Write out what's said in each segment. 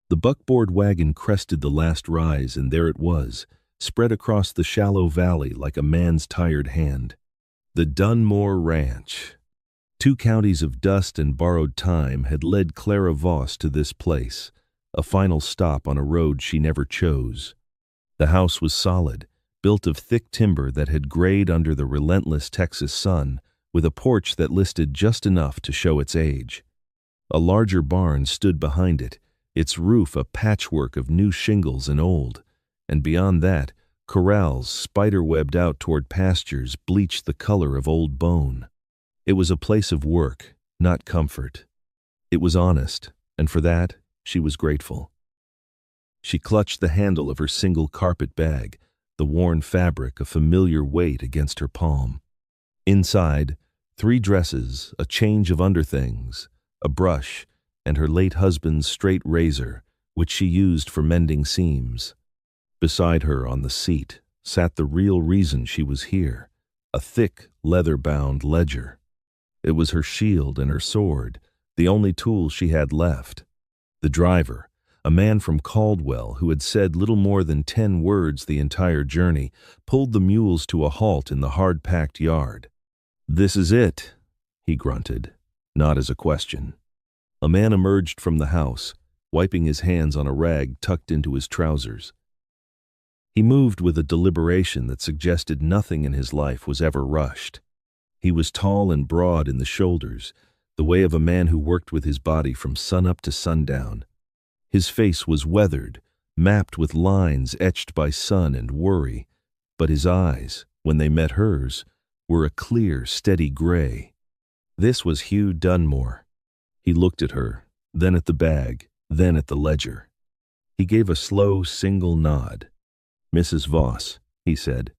The buckboard wagon crested the last rise, and there it was, spread across the shallow valley like a man's tired hand. The Dunmore Ranch. 2 counties of dust and borrowed time had led Clara Voss to this place, a final stop on a road she never chose. The house was solid, built of thick timber that had grayed under the relentless Texas sun, with a porch that listed just enough to show its age. A larger barn stood behind it, its roof a patchwork of new shingles and old, and beyond that, corrals spider-webbed out toward pastures bleached the color of old bone. It was a place of work, not comfort. It was honest, and for that, she was grateful. She clutched the handle of her single carpet bag, the worn fabric a familiar weight against her palm. Inside, 3 dresses, a change of underthings, a brush, and her late husband's straight razor, which she used for mending seams. Beside her on the seat sat the real reason she was here, a thick, leather-bound ledger. It was her shield and her sword, the only tools she had left. The driver, a man from Caldwell who had said little more than 10 words the entire journey, pulled the mules to a halt in the hard-packed yard. "This is it," he grunted, not as a question. A man emerged from the house, wiping his hands on a rag tucked into his trousers. He moved with a deliberation that suggested nothing in his life was ever rushed. He was tall and broad in the shoulders, the way of a man who worked with his body from sunup to sundown. His face was weathered, mapped with lines etched by sun and worry, but his eyes, when they met hers, were a clear, steady gray. This was Hugh Dunmore. He looked at her, then at the bag, then at the ledger. He gave a slow, single nod. "Mrs. Voss," he said.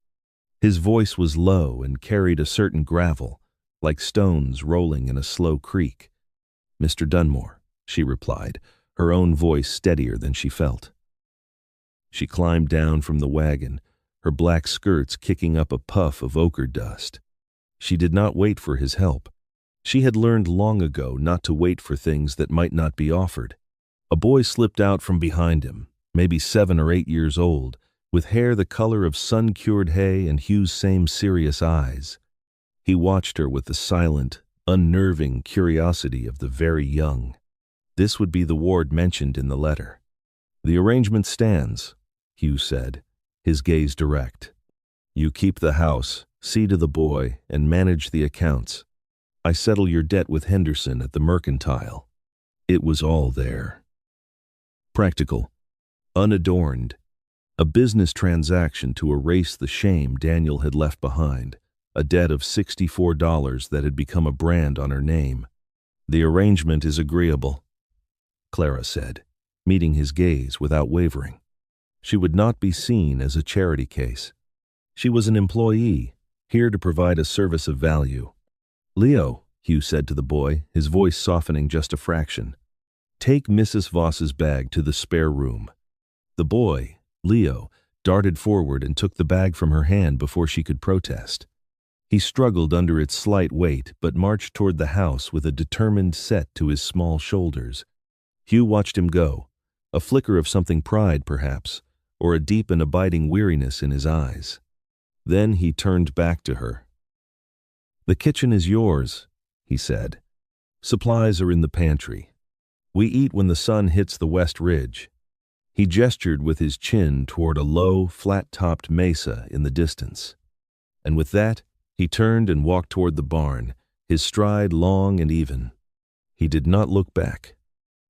His voice was low and carried a certain gravel, like stones rolling in a slow creek. "Mr. Dunmore," she replied, her own voice steadier than she felt. She climbed down from the wagon, her black skirts kicking up a puff of ochre dust. She did not wait for his help. She had learned long ago not to wait for things that might not be offered. A boy slipped out from behind him, maybe 7 or 8 years old, with hair the color of sun-cured hay and Hugh's same serious eyes. He watched her with the silent, unnerving curiosity of the very young. This would be the ward mentioned in the letter. "The arrangement stands," Hugh said, his gaze direct. "You keep the house, see to the boy, and manage the accounts. I settle your debt with Henderson at the Mercantile." It was all there. Practical, unadorned, a business transaction to erase the shame Daniel had left behind, a debt of $64 that had become a brand on her name. "The arrangement is agreeable," Clara said, meeting his gaze without wavering. She would not be seen as a charity case. She was an employee, here to provide a service of value. "Leo," Hugh said to the boy, his voice softening just a fraction, "take Mrs. Voss's bag to the spare room." The boy, Leo, darted forward and took the bag from her hand before she could protest. He struggled under its slight weight, but marched toward the house with a determined set to his small shoulders. Hugh watched him go, a flicker of something pride, perhaps, or a deep and abiding weariness in his eyes. Then he turned back to her. "The kitchen is yours," he said. "Supplies are in the pantry. We eat when the sun hits the west ridge." He gestured with his chin toward a low, flat-topped mesa in the distance. And with that, he turned and walked toward the barn, his stride long and even. He did not look back.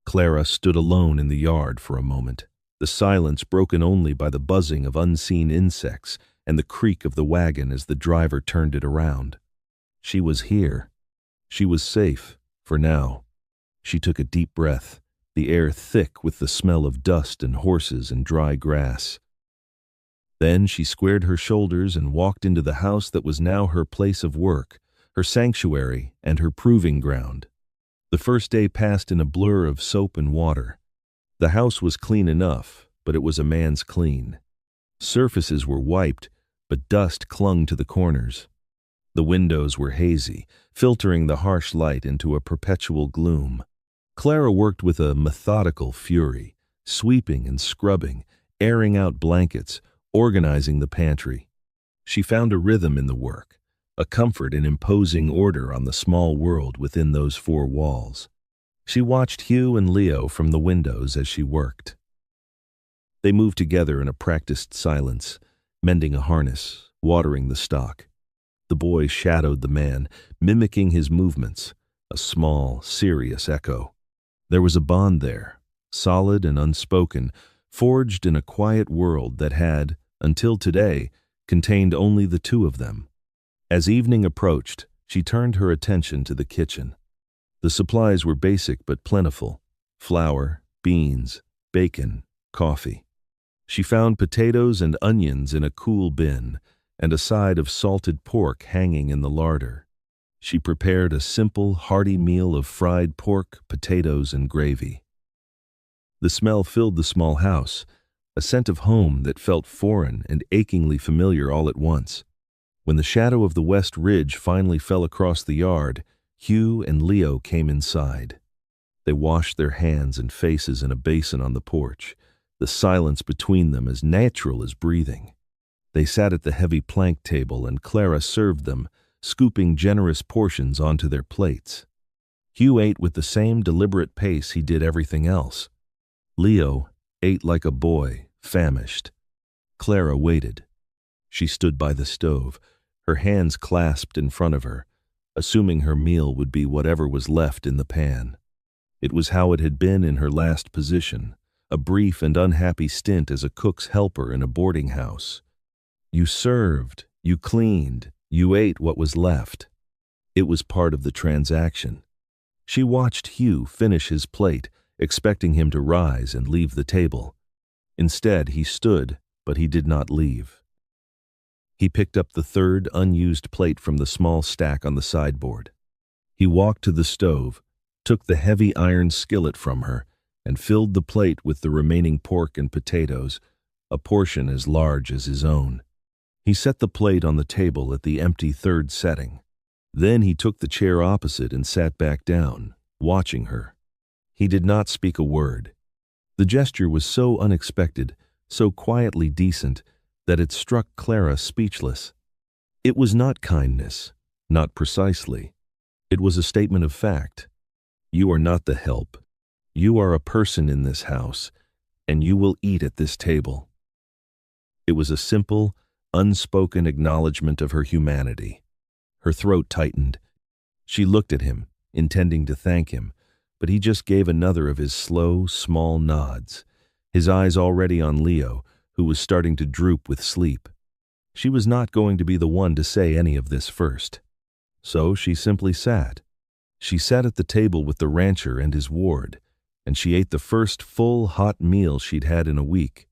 Clara stood alone in the yard for a moment, the silence broken only by the buzzing of unseen insects and the creak of the wagon as the driver turned it around. She was here. She was safe, for now. She took a deep breath, the air thick with the smell of dust and horses and dry grass. Then she squared her shoulders and walked into the house that was now her place of work, her sanctuary and her proving ground. The first day passed in a blur of soap and water. The house was clean enough, but it was a man's clean. Surfaces were wiped, but dust clung to the corners. The windows were hazy, filtering the harsh light into a perpetual gloom. Clara worked with a methodical fury, sweeping and scrubbing, airing out blankets, organizing the pantry. She found a rhythm in the work, a comfort in imposing order on the small world within those four walls. She watched Hugh and Leo from the windows as she worked. They moved together in a practiced silence, mending a harness, watering the stock. The boy shadowed the man, mimicking his movements, a small, serious echo. There was a bond there, solid and unspoken, forged in a quiet world that had, until today, contained only the two of them. As evening approached, she turned her attention to the kitchen. The supplies were basic but plentiful: flour, beans, bacon, coffee. She found potatoes and onions in a cool bin, and a side of salted pork hanging in the larder. She prepared a simple, hearty meal of fried pork, potatoes, and gravy. The smell filled the small house, a scent of home that felt foreign and achingly familiar all at once. When the shadow of the west ridge finally fell across the yard, Hugh and Leo came inside. They washed their hands and faces in a basin on the porch, the silence between them as natural as breathing. They sat at the heavy plank table, and Clara served them, scooping generous portions onto their plates. Hugh ate with the same deliberate pace he did everything else. Leo ate like a boy, famished. Clara waited. She stood by the stove, her hands clasped in front of her, assuming her meal would be whatever was left in the pan. It was how it had been in her last position, a brief and unhappy stint as a cook's helper in a boarding house. You served, you cleaned, you ate what was left. It was part of the transaction. She watched Hugh finish his plate, expecting him to rise and leave the table. Instead, he stood, but he did not leave. He picked up the third unused plate from the small stack on the sideboard. He walked to the stove, took the heavy iron skillet from her, and filled the plate with the remaining pork and potatoes, a portion as large as his own. He set the plate on the table at the empty third setting. Then he took the chair opposite and sat back down, watching her. He did not speak a word. The gesture was so unexpected, so quietly decent, that it struck Clara speechless. It was not kindness, not precisely. It was a statement of fact. You are not the help. You are a person in this house, and you will eat at this table. It was a simple, unspoken acknowledgement of her humanity. Her throat tightened. She looked at him, intending to thank him, but he just gave another of his slow, small nods, his eyes already on Leo, who was starting to droop with sleep. She was not going to be the one to say any of this first. So she simply sat. She sat at the table with the rancher and his ward, and she ate the first full, hot meal she'd had in a week.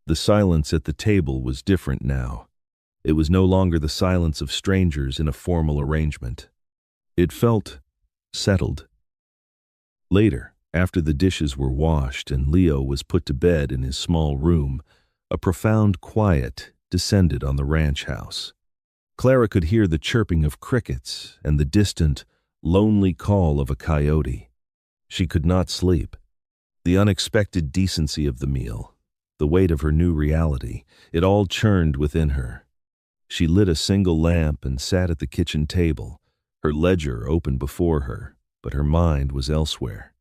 The silence at the table was different now. It was no longer the silence of strangers in a formal arrangement. It felt settled. Later, after the dishes were washed and Leo was put to bed in his small room, a profound quiet descended on the ranch house. Clara could hear the chirping of crickets and the distant, lonely call of a coyote. She could not sleep. The unexpected decency of the meal, the weight of her new reality, it all churned within her. She lit a single lamp and sat at the kitchen table, her ledger open before her, but her mind was elsewhere.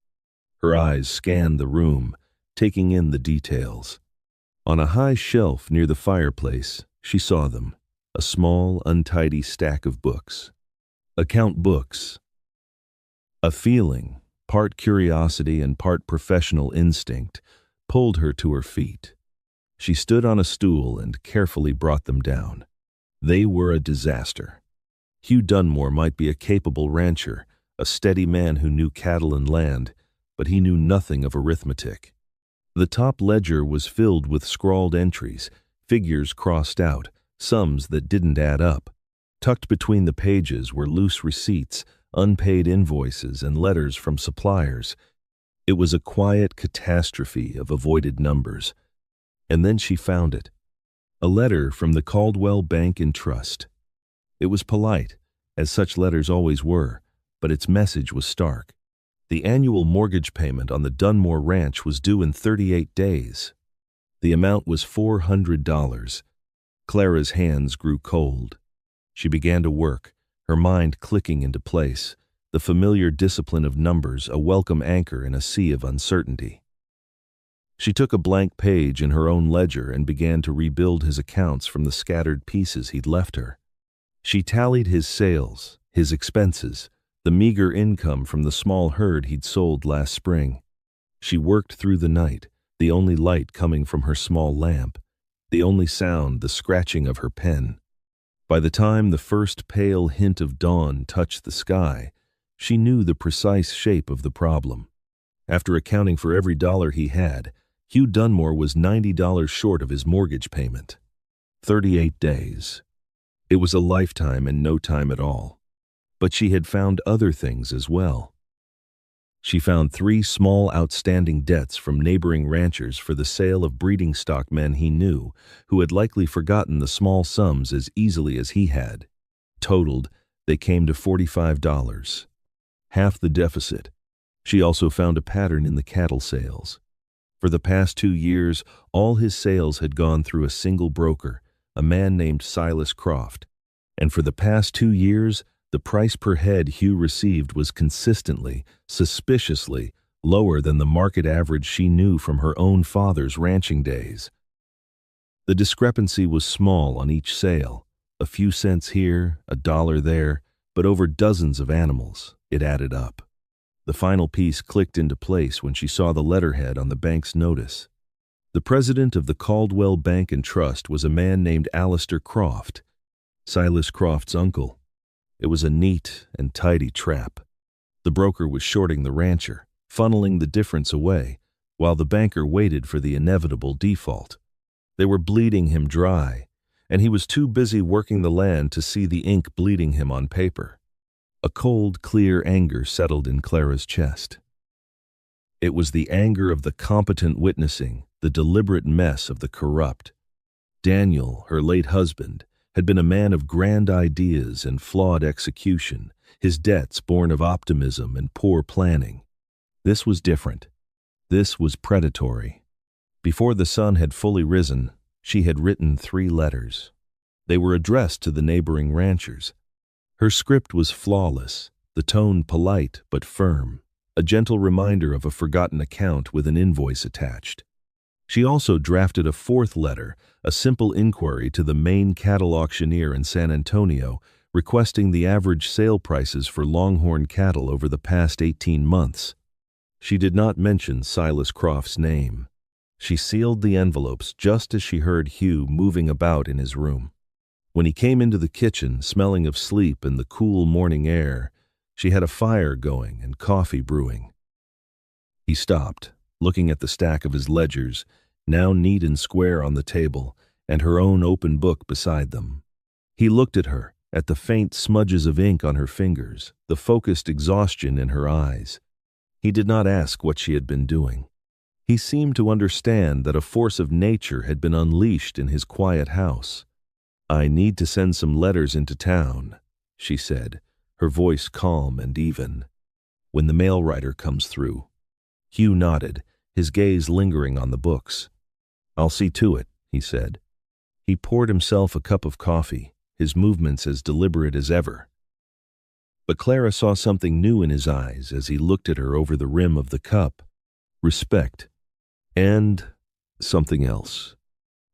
Her eyes scanned the room, taking in the details. On a high shelf near the fireplace, she saw them, a small, untidy stack of books. Account books. A feeling, part curiosity and part professional instinct, pulled her to her feet. She stood on a stool and carefully brought them down. They were a disaster. Hugh Dunmore might be a capable rancher, a steady man who knew cattle and land, but he knew nothing of arithmetic. The top ledger was filled with scrawled entries, figures crossed out, sums that didn't add up. Tucked between the pages were loose receipts, unpaid invoices, and letters from suppliers. It was a quiet catastrophe of avoided numbers. And then she found it. A letter from the Caldwell Bank and Trust. It was polite, as such letters always were, but its message was stark. The annual mortgage payment on the Dunmore Ranch was due in 38 days. The amount was $400. Clara's hands grew cold. She began to work, her mind clicking into place, the familiar discipline of numbers a welcome anchor in a sea of uncertainty. She took a blank page in her own ledger and began to rebuild his accounts from the scattered pieces he'd left her. She tallied his sales, his expenses, the meager income from the small herd he'd sold last spring. She worked through the night, the only light coming from her small lamp, the only sound the scratching of her pen. By the time the first pale hint of dawn touched the sky, she knew the precise shape of the problem. After accounting for every dollar he had, Hugh Dunmore was $90 short of his mortgage payment. 38 days. It was a lifetime and no time at all. But she had found other things as well. She found 3 small outstanding debts from neighboring ranchers for the sale of breeding stock men he knew, who had likely forgotten the small sums as easily as he had. Totaled, they came to $45. Half the deficit. She also found a pattern in the cattle sales. For the past 2 years, all his sales had gone through a single broker, a man named Silas Croft. And for the past 2 years, the price per head Hugh received was consistently, suspiciously, lower than the market average she knew from her own father's ranching days. The discrepancy was small on each sale, a few cents here, a dollar there, but over dozens of animals, it added up. The final piece clicked into place when she saw the letterhead on the bank's notice. The president of the Caldwell Bank and Trust was a man named Alistair Croft, Silas Croft's uncle. It was a neat and tidy trap. The broker was shorting the rancher, funneling the difference away, while the banker waited for the inevitable default. They were bleeding him dry, and he was too busy working the land to see the ink bleeding him on paper. A cold, clear anger settled in Clara's chest. It was the anger of the competent witnessing, the deliberate mess of the corrupt. Daniel, her late husband, had been a man of grand ideas and flawed execution, his debts born of optimism and poor planning. This was different. This was predatory. Before the sun had fully risen, she had written 3 letters. They were addressed to the neighboring ranchers. Her script was flawless, the tone polite but firm, a gentle reminder of a forgotten account with an invoice attached. She also drafted a 4th letter, a simple inquiry to the main cattle auctioneer in San Antonio, requesting the average sale prices for longhorn cattle over the past 18 months. She did not mention Silas Croft's name. She sealed the envelopes just as she heard Hugh moving about in his room. When he came into the kitchen, smelling of sleep and the cool morning air, she had a fire going and coffee brewing. He stopped, looking at the stack of his ledgers, now neat and square on the table, and her own open book beside them. He looked at her, at the faint smudges of ink on her fingers, the focused exhaustion in her eyes. He did not ask what she had been doing. He seemed to understand that a force of nature had been unleashed in his quiet house. "I need to send some letters into town," she said, her voice calm and even. "When the mail rider comes through." Hugh nodded, his gaze lingering on the books. "I'll see to it," he said. He poured himself a cup of coffee, his movements as deliberate as ever. But Clara saw something new in his eyes as he looked at her over the rim of the cup. Respect. And something else.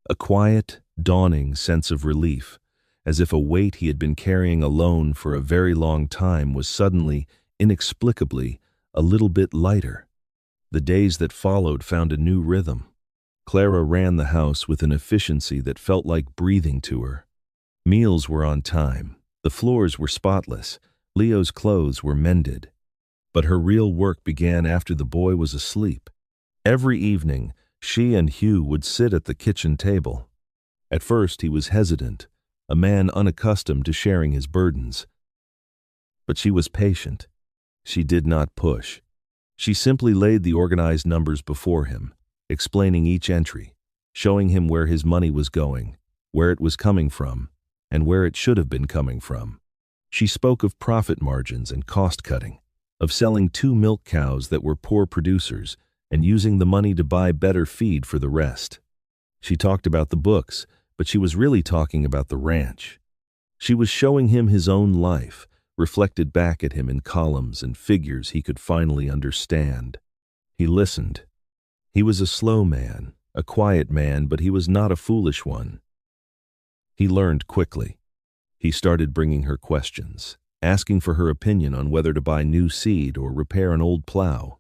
A quiet, dawning sense of relief, as if a weight he had been carrying alone for a very long time was suddenly, inexplicably, a little bit lighter. The days that followed found a new rhythm. Clara ran the house with an efficiency that felt like breathing to her. Meals were on time, the floors were spotless, Leo's clothes were mended. But her real work began after the boy was asleep. Every evening, she and Hugh would sit at the kitchen table. At first he was hesitant, a man unaccustomed to sharing his burdens. But she was patient. She did not push. She simply laid the organized numbers before him, explaining each entry, showing him where his money was going, where it was coming from, and where it should have been coming from. She spoke of profit margins and cost cutting. of selling 2 milk cows that were poor producers and using the money to buy better feed for the rest. She talked about the books, but she was really talking about the ranch. She was showing him his own life, reflected back at him in columns and figures he could finally understand. He listened. He was a slow man, a quiet man, but he was not a foolish one. He learned quickly. He started bringing her questions, asking for her opinion on whether to buy new seed or repair an old plow.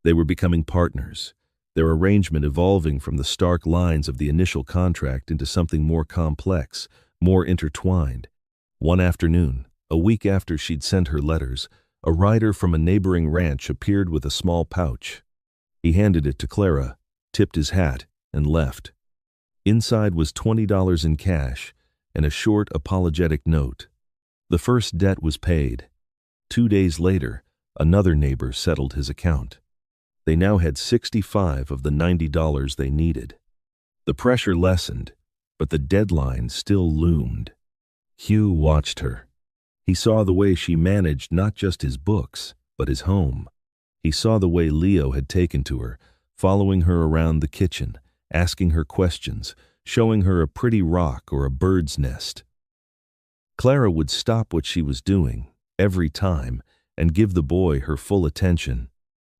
They were becoming partners, their arrangement evolving from the stark lines of the initial contract into something more complex, more intertwined. One afternoon, a week after she'd sent her letters, a rider from a neighboring ranch appeared with a small pouch. He handed it to Clara, tipped his hat, and left. Inside was $20 in cash and a short, apologetic note. The first debt was paid. 2 days later, another neighbor settled his account. They now had $65 of the $90 they needed. The pressure lessened, but the deadline still loomed. Hugh watched her. He saw the way she managed not just his books, but his home. He saw the way Leo had taken to her, following her around the kitchen, asking her questions, showing her a pretty rock or a bird's nest. Clara would stop what she was doing, every time, and give the boy her full attention.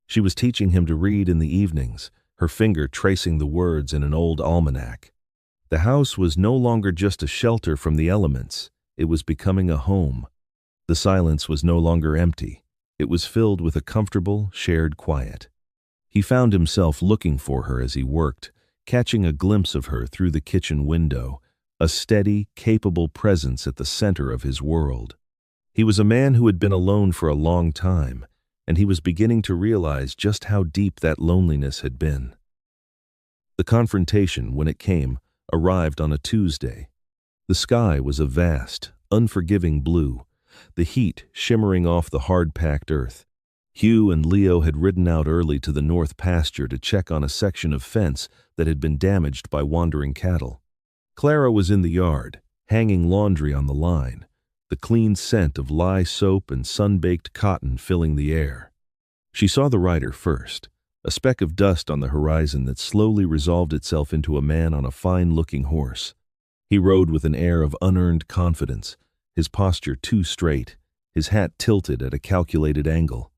She was teaching him to read in the evenings, her finger tracing the words in an old almanac. The house was no longer just a shelter from the elements, it was becoming a home. The silence was no longer empty, it was filled with a comfortable, shared quiet. He found himself looking for her as he worked, catching a glimpse of her through the kitchen window, a steady, capable presence at the center of his world. He was a man who had been alone for a long time, and he was beginning to realize just how deep that loneliness had been. The confrontation, when it came, arrived on a Tuesday. The sky was a vast, unforgiving blue, the heat shimmering off the hard-packed earth. Hugh and Leo had ridden out early to the north pasture to check on a section of fence that had been damaged by wandering cattle. Clara was in the yard, hanging laundry on the line, the clean scent of lye soap and sun-baked cotton filling the air. She saw the rider first, a speck of dust on the horizon that slowly resolved itself into a man on a fine-looking horse. He rode with an air of unearned confidence, his posture too straight, his hat tilted at a calculated angle.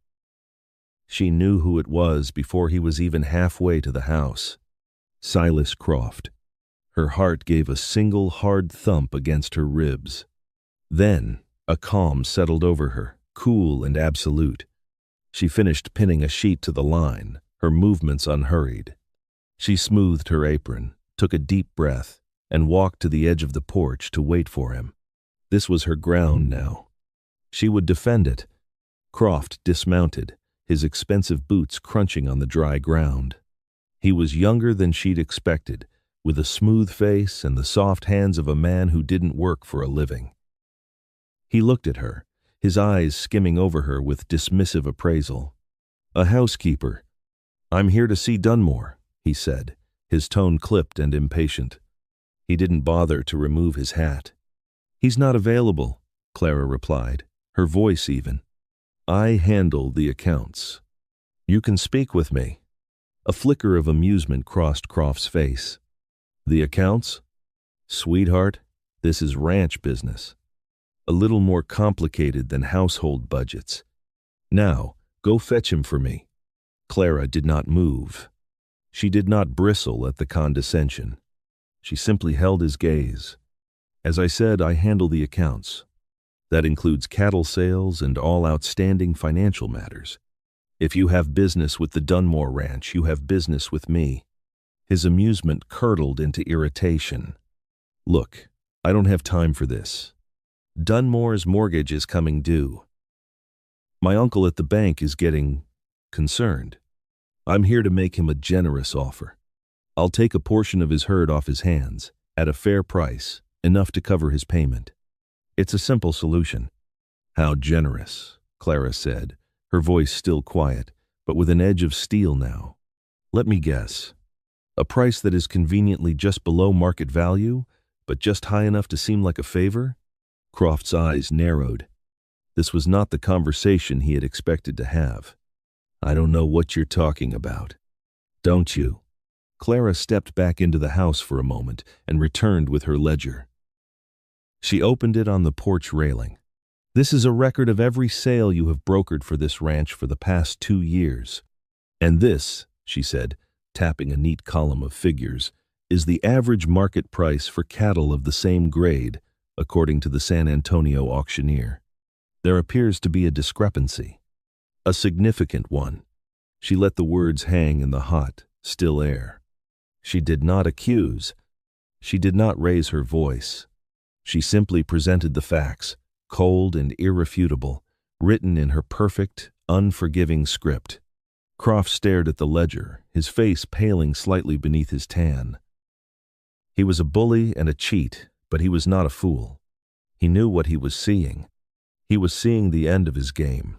She knew who it was before he was even halfway to the house. Silas Croft. Her heart gave a single hard thump against her ribs. Then, a calm settled over her, cool and absolute. She finished pinning a sheet to the line, her movements unhurried. She smoothed her apron, took a deep breath, and walked to the edge of the porch to wait for him. This was her ground now. She would defend it. Croft dismounted, his expensive boots crunching on the dry ground. He was younger than she'd expected, with a smooth face and the soft hands of a man who didn't work for a living. He looked at her, his eyes skimming over her with dismissive appraisal. "A housekeeper. I'm here to see Dunmore," he said, his tone clipped and impatient. He didn't bother to remove his hat. "He's not available," Clara replied, her voice even. "I handle the accounts. You can speak with me." A flicker of amusement crossed Croft's face. "The accounts? Sweetheart, this is ranch business. A little more complicated than household budgets. Now, go fetch him for me." Clara did not move. She did not bristle at the condescension. She simply held his gaze. "As I said, I handle the accounts. That includes cattle sales and all outstanding financial matters. If you have business with the Dunmore Ranch, you have business with me." His amusement curdled into irritation. "Look, I don't have time for this. Dunmore's mortgage is coming due. My uncle at the bank is getting concerned. I'm here to make him a generous offer. I'll take a portion of his herd off his hands, at a fair price, enough to cover his payment. It's a simple solution." "How generous," Clara said, her voice still quiet, but with an edge of steel now. "Let me guess. A price that is conveniently just below market value, but just high enough to seem like a favor?" Croft's eyes narrowed. This was not the conversation he had expected to have. "I don't know what you're talking about." "Don't you?" Clara stepped back into the house for a moment and returned with her ledger. She opened it on the porch railing. "This is a record of every sale you have brokered for this ranch for the past 2 years. And this," she said, tapping a neat column of figures, "is the average market price for cattle of the same grade, according to the San Antonio auctioneer. There appears to be a discrepancy. A significant one." She let the words hang in the hot, still air. She did not accuse. She did not raise her voice. She simply presented the facts, cold and irrefutable, written in her perfect, unforgiving script. Croft stared at the ledger, his face paling slightly beneath his tan. He was a bully and a cheat, but he was not a fool. He knew what he was seeing. He was seeing the end of his game.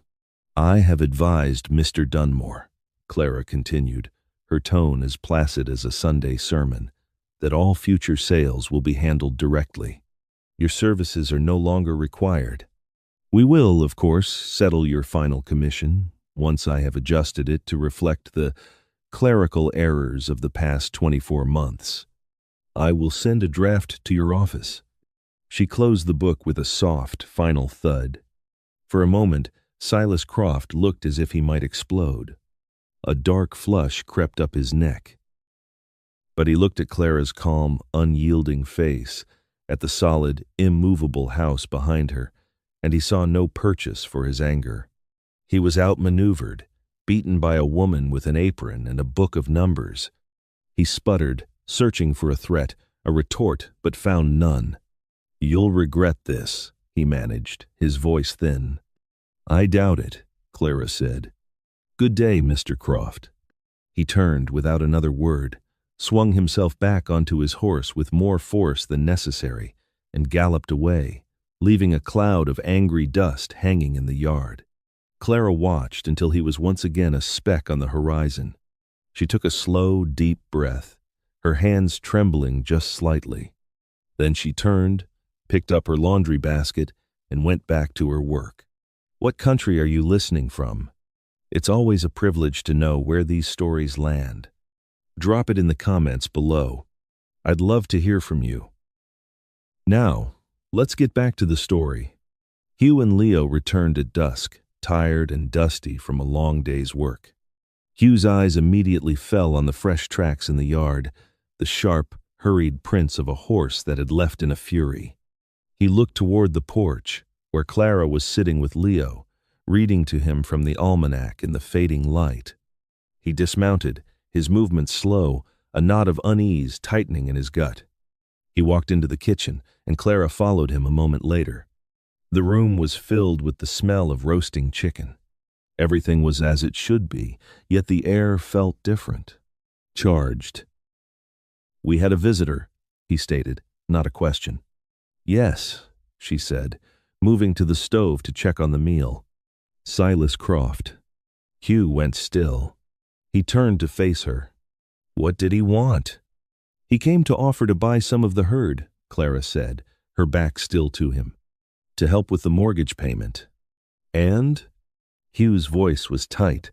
"I have advised Mr. Dunmore," Clara continued, her tone as placid as a Sunday sermon, "that all future sales will be handled directly. Your services are no longer required. We will, of course, settle your final commission once I have adjusted it to reflect the clerical errors of the past 24 months. I will send a draft to your office." She closed the book with a soft, final thud. For a moment, Silas Croft looked as if he might explode. A dark flush crept up his neck. But he looked at Clara's calm, unyielding face, at the solid, immovable house behind her, and he saw no purchase for his anger. He was outmaneuvered, beaten by a woman with an apron and a book of numbers. He sputtered, searching for a threat, a retort, but found none. "You'll regret this," he managed, his voice thin. "I doubt it," Clara said. "Good day, Mr. Croft." He turned without another word, swung himself back onto his horse with more force than necessary, and galloped away, leaving a cloud of angry dust hanging in the yard. Clara watched until he was once again a speck on the horizon. She took a slow, deep breath, her hands trembling just slightly. Then she turned, picked up her laundry basket, and went back to her work. "What country are you listening from? It's always a privilege to know where these stories land. Drop it in the comments below. I'd love to hear from you." Now, let's get back to the story. Hugh and Leo returned at dusk, tired and dusty from a long day's work. Hugh's eyes immediately fell on the fresh tracks in the yard, the sharp, hurried prints of a horse that had left in a fury. He looked toward the porch, where Clara was sitting with Leo, reading to him from the almanac in the fading light. He dismounted, his movements slow, a knot of unease tightening in his gut. He walked into the kitchen, and Clara followed him a moment later. The room was filled with the smell of roasting chicken. Everything was as it should be, yet the air felt different, charged. "We had a visitor," he stated, not a question. "Yes," she said, moving to the stove to check on the meal. "Silas Croft." Hugh went still. He turned to face her. "What did he want?" "He came to offer to buy some of the herd," Clara said, her back still to him, "to help with the mortgage payment." "And?" Hugh's voice was tight.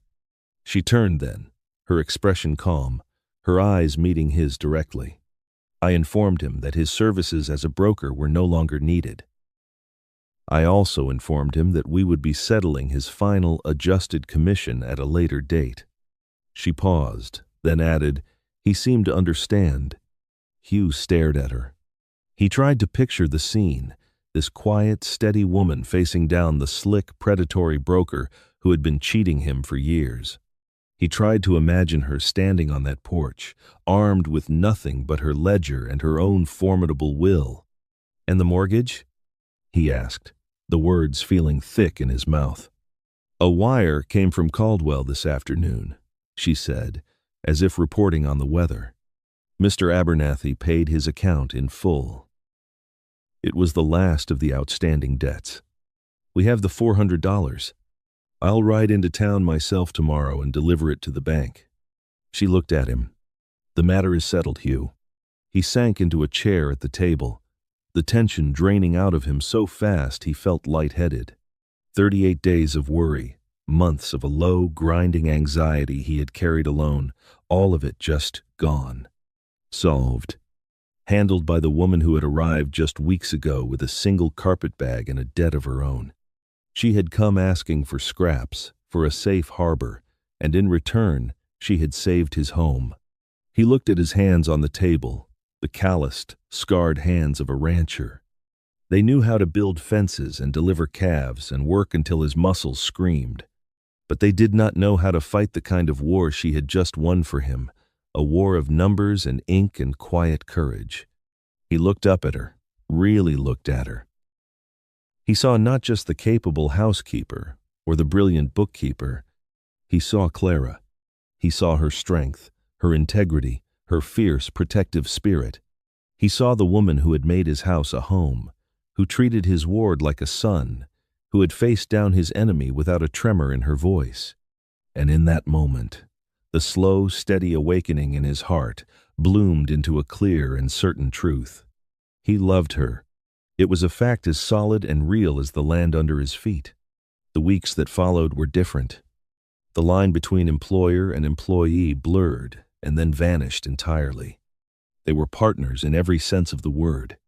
She turned then, her expression calm, her eyes meeting his directly. "I informed him that his services as a broker were no longer needed. I also informed him that we would be settling his final adjusted commission at a later date." She paused, then added, "He seemed to understand." Hugh stared at her. He tried to picture the scene, this quiet, steady woman facing down the slick, predatory broker who had been cheating him for years. He tried to imagine her standing on that porch, armed with nothing but her ledger and her own formidable will. "And the mortgage?" he asked, the words feeling thick in his mouth. "A wire came from Caldwell this afternoon," she said, as if reporting on the weather. "Mr. Abernathy paid his account in full. It was the last of the outstanding debts. We have the $400. I'll ride into town myself tomorrow and deliver it to the bank." She looked at him. "The matter is settled, Hugh." He sank into a chair at the table, the tension draining out of him so fast he felt lightheaded. 38 days of worry, months of a low, grinding anxiety he had carried alone, all of it just gone. Solved. Handled by the woman who had arrived just weeks ago with a single carpetbag and a debt of her own. She had come asking for scraps, for a safe harbor, and in return, she had saved his home. He looked at his hands on the table, the calloused, scarred hands of a rancher. They knew how to build fences and deliver calves and work until his muscles screamed. But they did not know how to fight the kind of war she had just won for him, a war of numbers and ink and quiet courage. He looked up at her, really looked at her. He saw not just the capable housekeeper or the brilliant bookkeeper. He saw Clara. He saw her strength, her integrity, her fierce, protective spirit. He saw the woman who had made his house a home, who treated his ward like a son, who had faced down his enemy without a tremor in her voice. And in that moment, the slow, steady awakening in his heart bloomed into a clear and certain truth. He loved her. It was a fact as solid and real as the land under his feet. The weeks that followed were different. The line between employer and employee blurred and then vanished entirely. They were partners in every sense of the word.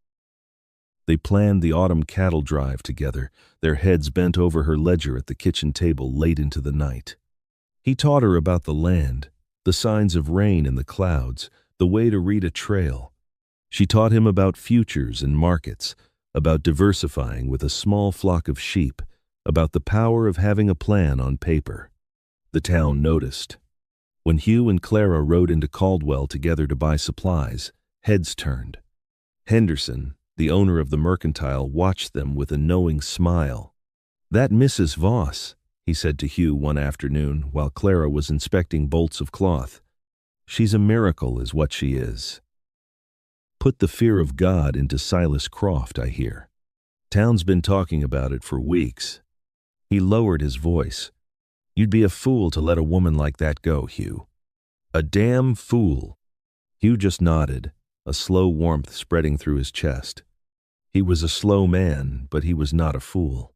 They planned the autumn cattle drive together, their heads bent over her ledger at the kitchen table late into the night. He taught her about the land, the signs of rain in the clouds, the way to read a trail. She taught him about futures and markets, about diversifying with a small flock of sheep, about the power of having a plan on paper. The town noticed. When Hugh and Clara rode into Caldwell together to buy supplies, heads turned. Henderson, the owner of the mercantile, watched them with a knowing smile. "That Mrs. Voss," he said to Hugh one afternoon while Clara was inspecting bolts of cloth. "She's a miracle is what she is. Put the fear of God into Silas Croft, I hear. Town's been talking about it for weeks." He lowered his voice. "You'd be a fool to let a woman like that go, Hugh. A damn fool." Hugh just nodded, a slow warmth spreading through his chest. He was a slow man, but he was not a fool.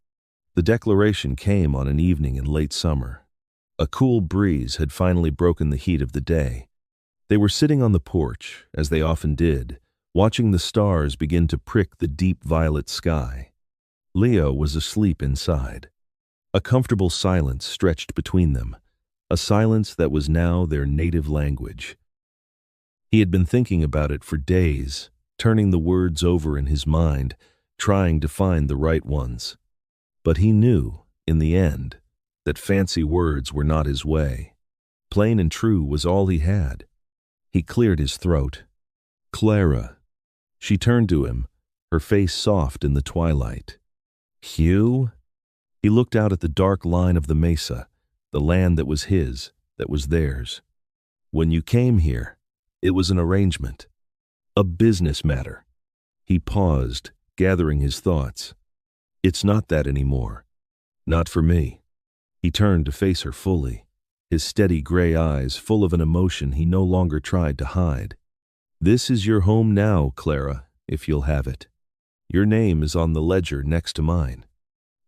The declaration came on an evening in late summer. A cool breeze had finally broken the heat of the day. They were sitting on the porch, as they often did, watching the stars begin to prick the deep violet sky. Leo was asleep inside. A comfortable silence stretched between them, a silence that was now their native language. He had been thinking about it for days, turning the words over in his mind, trying to find the right ones. But he knew, in the end, that fancy words were not his way. Plain and true was all he had. He cleared his throat. "Clara." She turned to him, her face soft in the twilight. "Hugh?" He looked out at the dark line of the mesa, the land that was his, that was theirs. "When you came here, it was an arrangement. A business matter." He paused, gathering his thoughts. "It's not that anymore. Not for me." He turned to face her fully, his steady gray eyes full of an emotion he no longer tried to hide. "This is your home now, Clara, if you'll have it. Your name is on the ledger next to mine.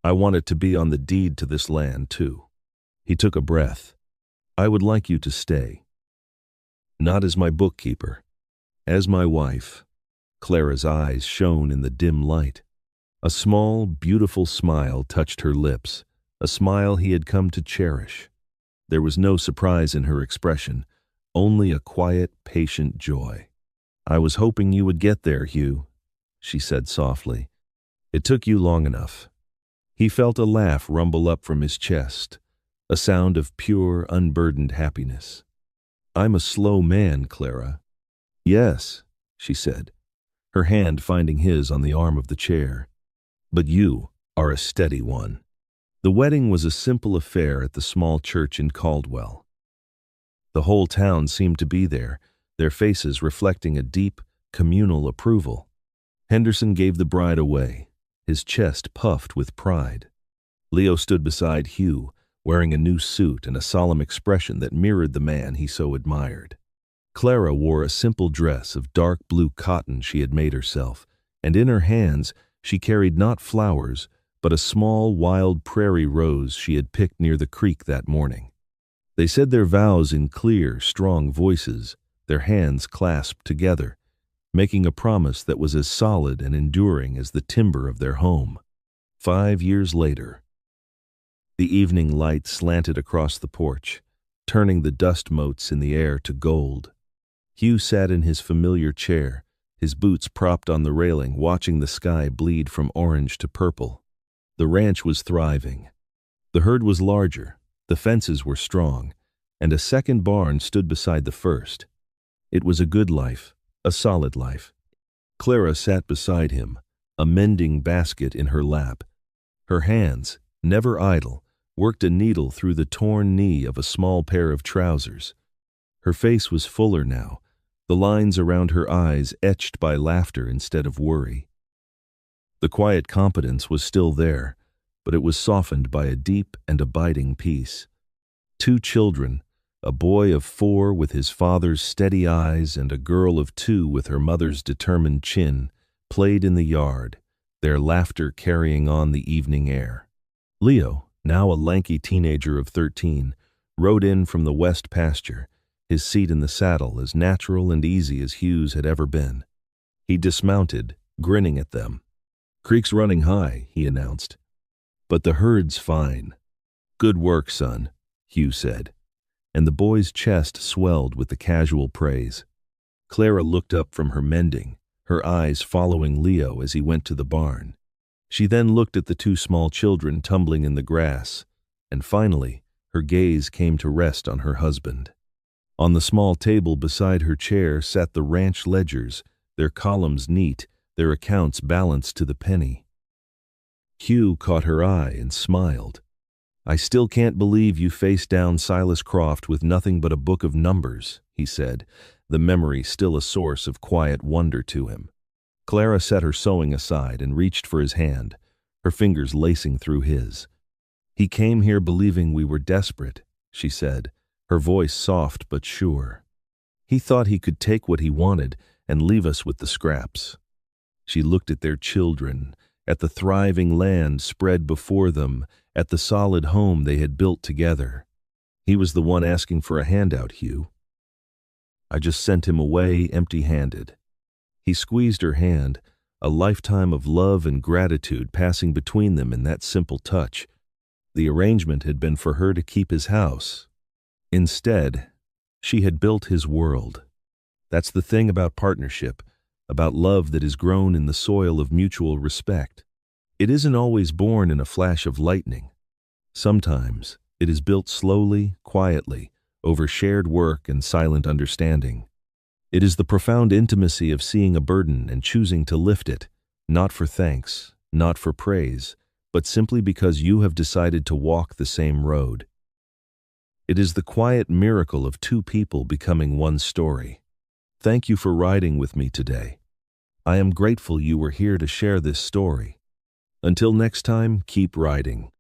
I want it to be on the deed to this land, too." He took a breath. "I would like you to stay. Not as my bookkeeper, as my wife." Clara's eyes shone in the dim light. A small, beautiful smile touched her lips, a smile he had come to cherish. There was no surprise in her expression, only a quiet, patient joy. "I was hoping you would get there, Hugh," she said softly. "It took you long enough." He felt a laugh rumble up from his chest, a sound of pure, unburdened happiness. "I'm a slow man, Clara." "Yes," she said, her hand finding his on the arm of the chair. "But you are a steady one." The wedding was a simple affair at the small church in Caldwell. The whole town seemed to be there, their faces reflecting a deep, communal approval. Henderson gave the bride away, his chest puffed with pride. Leo stood beside Hugh, wearing a new suit and a solemn expression that mirrored the man he so admired. Clara wore a simple dress of dark blue cotton she had made herself, and in her hands she carried not flowers, but a small wild prairie rose she had picked near the creek that morning. They said their vows in clear, strong voices, their hands clasped together, making a promise that was as solid and enduring as the timber of their home. 5 years later. The evening light slanted across the porch, turning the dust motes in the air to gold. Hugh sat in his familiar chair, his boots propped on the railing, watching the sky bleed from orange to purple. The ranch was thriving. The herd was larger, the fences were strong, and a second barn stood beside the first. It was a good life, a solid life. Clara sat beside him, a mending basket in her lap. Her hands, never idle, worked a needle through the torn knee of a small pair of trousers. Her face was fuller now, the lines around her eyes etched by laughter instead of worry. The quiet competence was still there, but it was softened by a deep and abiding peace. 2 children, a boy of 4 with his father's steady eyes and a girl of 2 with her mother's determined chin, played in the yard, their laughter carrying on the evening air. Leo, now a lanky teenager of 13, rode in from the west pasture, his seat in the saddle as natural and easy as Hugh's had ever been. He dismounted, grinning at them. "Creek's running high," he announced. "But the herd's fine." "Good work, son," Hugh said, and the boy's chest swelled with the casual praise. Clara looked up from her mending, her eyes following Leo as he went to the barn. She then looked at the 2 small children tumbling in the grass, and finally her gaze came to rest on her husband. On the small table beside her chair sat the ranch ledgers, their columns neat, their accounts balanced to the penny. Hugh caught her eye and smiled. "I still can't believe you faced down Silas Croft with nothing but a book of numbers," he said, the memory still a source of quiet wonder to him. Clara set her sewing aside and reached for his hand, her fingers lacing through his. "He came here believing we were desperate," she said, her voice soft but sure. "He thought he could take what he wanted and leave us with the scraps." She looked at their children, at the thriving land spread before them, at the solid home they had built together. "He was the one asking for a handout, Hugh. I just sent him away empty-handed." He squeezed her hand, a lifetime of love and gratitude passing between them in that simple touch. The arrangement had been for her to keep his house. Instead, she had built his world. That's the thing about partnership, about love that is grown in the soil of mutual respect. It isn't always born in a flash of lightning. Sometimes it is built slowly, quietly, over shared work and silent understanding. It is the profound intimacy of seeing a burden and choosing to lift it, not for thanks, not for praise, but simply because you have decided to walk the same road. It is the quiet miracle of 2 people becoming one story. Thank you for riding with me today. I am grateful you were here to share this story. Until next time, keep riding.